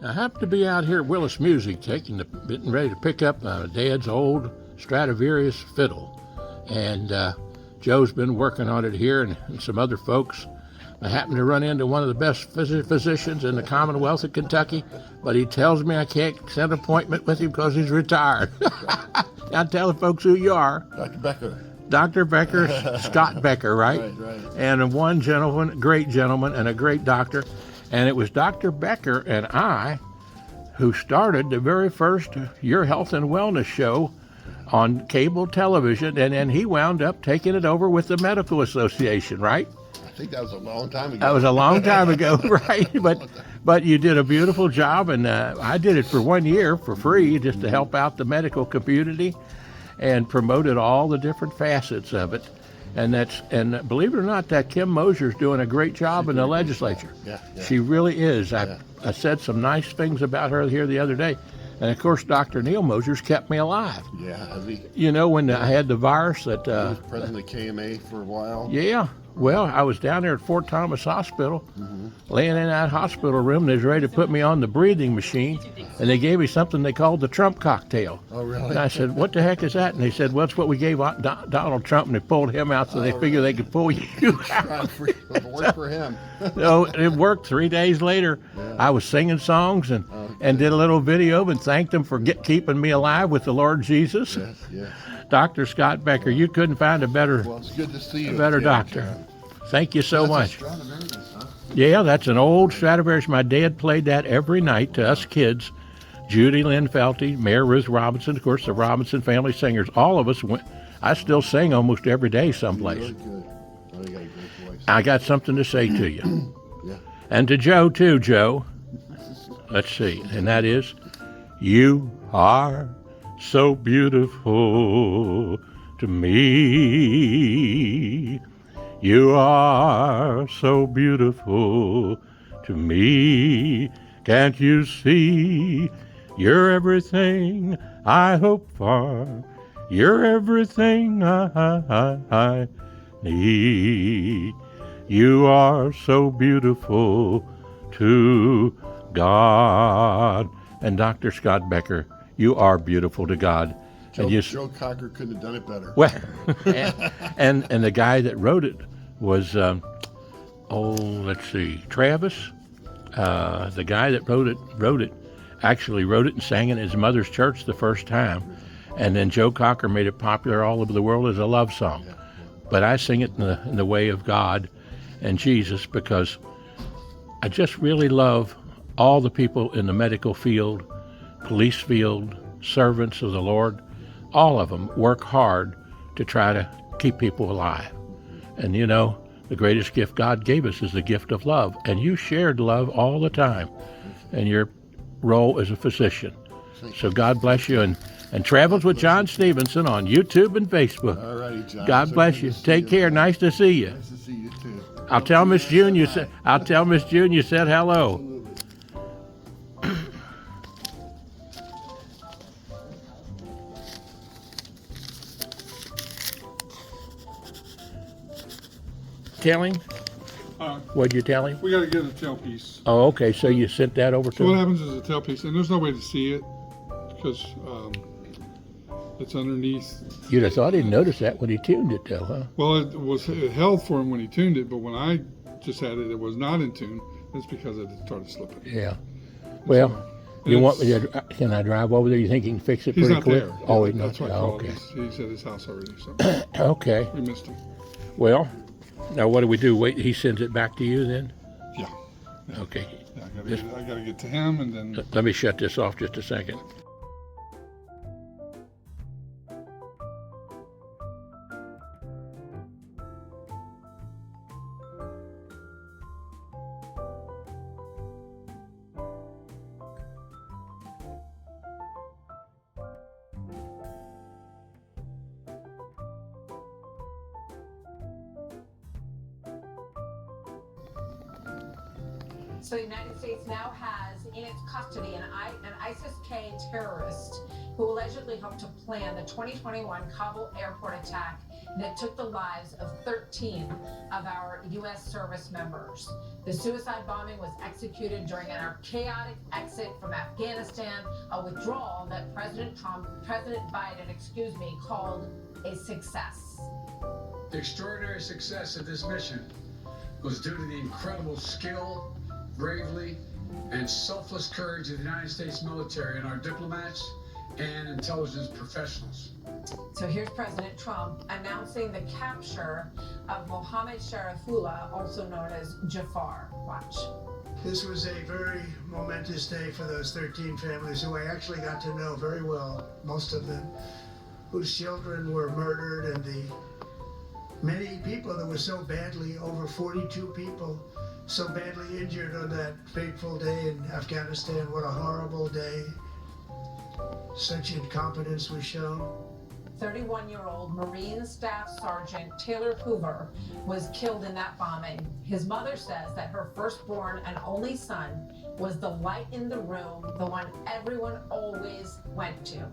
I happened to be out here at Willis Music getting ready to pick up Dad's old Stradivarius fiddle. And Joe's been working on it here and some other folks. I happened to run into one of the best physicians in the Commonwealth of Kentucky, but he tells me I can't set an appointment with him because he's retired. I'll tell the folks who you are. Dr. Becker. Dr. Becker, Scott Becker, right? Right. And one gentleman, great gentleman, and a great doctor. And it was Dr. Becker and I who started the very first Your Health and Wellness show on cable television, and then he wound up taking it over with the Medical Association, right? I think that was a long time ago. That was a long time ago, right? But you did a beautiful job, and I did it for 1 year for free just to help out the medical community and promoted all the different facets of it. And believe it or not, that Kim Mosier's doing a great job in the legislature. Yeah. She really is. I said some nice things about her here the other day. And of course, Dr. Neil Mosier's kept me alive. Yeah. You know, when I had the virus that... he was president of KMA for a while. Yeah. Well, I was down there at Fort Thomas Hospital, laying in that hospital room. They was ready to put me on the breathing machine, and they gave me something they called the Trump cocktail. Oh, really? And I said, what the heck is that? And they said, well, it's what we gave Donald Trump, and they pulled him out, so they figured they could pull you out. It worked for him. So it worked. 3 days later, I was singing songs and did a little video and thanked them for keeping me alive with the Lord Jesus. Yes. Dr. Scott Becker, you couldn't find a better, Well, it's good to see you. doctor. John. Thank you so much. Stradivarius, huh? Yeah, that's an old Stradivarius. My dad played that every night to us kids. Judy Lynn Felty, Mayor Ruth Robinson, of course, the Robinson family singers. All of us went. I still sing almost every day someplace. Really good. Oh, you got a great voice. I got something to say to you. Yeah. And to Joe, too, Joe. Let's see. And that is, you are so beautiful to me. You are so beautiful to me. Can't you see? You're everything I hope for. You're everything I need. You are so beautiful to God. And Dr. Scott Becker, you are beautiful to God. Joe Cocker couldn't have done it better. Well, and the guy that wrote it was, let's see, Travis. The guy that wrote it actually wrote it and sang it in his mother's church the first time. And then Joe Cocker made it popular all over the world as a love song. Yeah. But I sing it in the way of God and Jesus because I just really love all the people in the medical field, police field, servants of the Lord. All of them work hard to try to keep people alive. And you know, the greatest gift God gave us is the gift of love. And you shared love all the time in your role as a physician. So God bless you. And Travels with John Stephenson on YouTube and Facebook. All righty, John. God bless you. Take care. Nice to see you. Nice to see you too. I'll tell Miss June you said hello. Tell him? What'd you tell him? We got to get a tailpiece. Oh, okay. So you sent that over to So what him? happens is a tailpiece, and there's no way to see it because it's underneath. You'd have thought he'd notice that when he tuned it, though, huh? Well, it held for him when he tuned it, but when I just had it, it was not in tune. That's because it started slipping. Yeah. Well, you want me to? Can I drive over there? You think he can fix it He's pretty not quick? there. Oh, Yeah, he's not that's why there. I Oh, called. okay. He's at his house already, so Okay. we missed him. Well, now what do we do? Wait, he sends it back to you then? Yeah. Okay. Yeah, I gotta get to him, and then Let me shut this off just a second. So the United States now has in its custody an ISIS-K terrorist who allegedly helped to plan the 2021 Kabul airport attack that took the lives of 13 of our U.S. service members. The suicide bombing was executed during an chaotic exit from Afghanistan, a withdrawal that President Biden, called a success. The extraordinary success of this mission was due to the incredible skill, bravery, and selfless courage of the United States military and our diplomats and intelligence professionals. So here's President Trump announcing the capture of Mohammed Sharifullah, also known as Jafar. Watch. This was a very momentous day for those 13 families who I actually got to know very well, most of them, whose children were murdered, and the many people that were so badly, over 42 people, so badly injured on that fateful day in Afghanistan. What a horrible day. Such incompetence was shown. 31-year-old Marine Staff Sergeant Taylor Hoover was killed in that bombing. His mother says that her firstborn and only son was the light in the room, the one everyone always went to.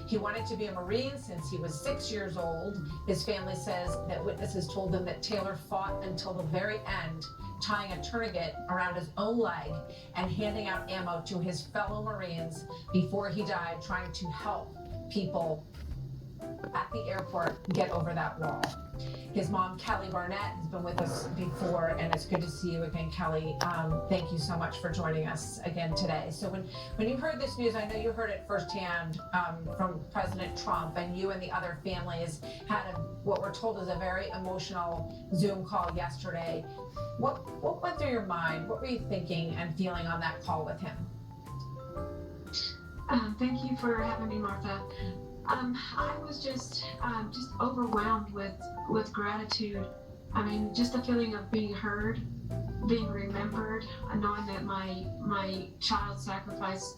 He wanted to be a Marine since he was 6 years old. His family says that witnesses told them that Taylor fought until the very end, tying a tourniquet around his own leg and handing out ammo to his fellow Marines before he died, trying to help people at the airport get over that wall. His mom, Kelly Barnett, has been with us before, and it's good to see you again, Kelly. Thank you so much for joining us again today. So when you heard this news, I know you heard it firsthand from President Trump, and you and the other families had what we're told is a very emotional Zoom call yesterday. What went through your mind? What were you thinking and feeling on that call with him? Thank you for having me, Martha. I was just overwhelmed with gratitude. I mean, just the feeling of being heard, being remembered, knowing that my child's sacrifice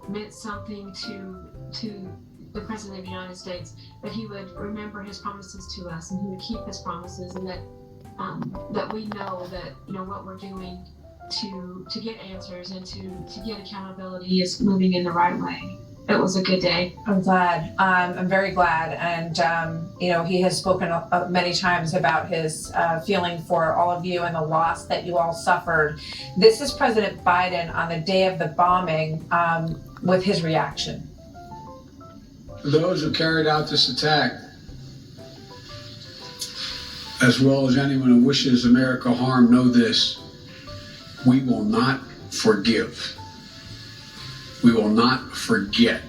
meant something to the President of the United States, that he would remember his promises to us and he would keep his promises, and that we know that, you know, what we're doing to get answers and to get accountability is moving in the right way. It was a good day. I'm glad. I'm very glad. And, you know, he has spoken many times about his feeling for all of you and the loss that you all suffered. This is President Biden on the day of the bombing with his reaction. For those who carried out this attack, as well as anyone who wishes America harm, know this: we will not forgive. We will not forget.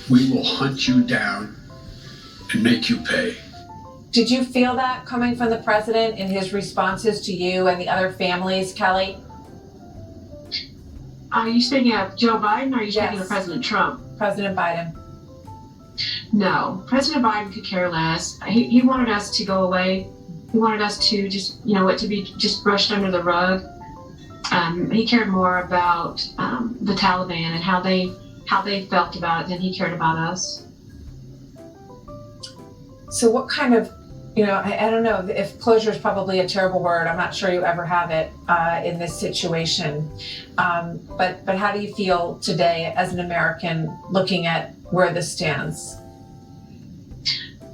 We will hunt you down and make you pay. Did you feel that coming from the president in his responses to you and the other families, Kelly? Are you speaking of Joe Biden, or are you speaking Yes. of President Trump? President Biden. No, President Biden could care less. He wanted us to go away. He wanted us to just, to be just brushed under the rug. He cared more about the Taliban and how they felt about it than he cared about us. So what kind of, I don't know if closure is probably a terrible word. I'm not sure you ever have it in this situation. But how do you feel today as an American looking at where this stands?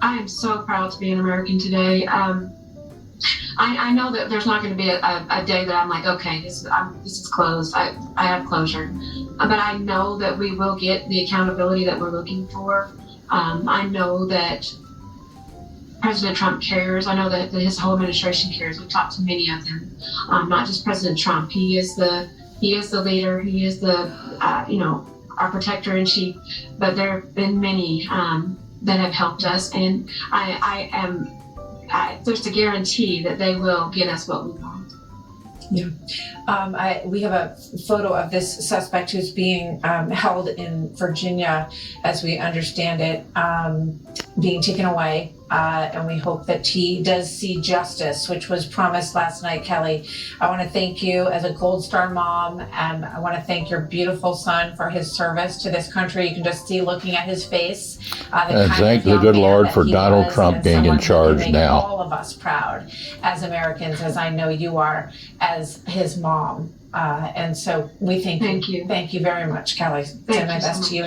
I am so proud to be an American today. I know that there's not going to be a day that I'm like, okay, this is closed. I have closure. But I know that we will get the accountability that we're looking for. I know that President Trump cares. I know that his whole administration cares. We've talked to many of them, not just President Trump. He is the leader. He is the our protector in chief. But there have been many that have helped us, and there's a guarantee that they will get us what we want. Yeah. We have a photo of this suspect who's being held in Virginia, as we understand it, being taken away. And we hope that he does see justice, which was promised last night, Kelly. I want to thank you as a Gold Star mom, and I want to thank your beautiful son for his service to this country. You can just see looking at his face. And thank the good Lord for Donald Trump being in charge now. All of us proud as Americans, as I know you are, as his mom. And so we thank you. Thank you. Thank you very much, Kelly. Send my best to you.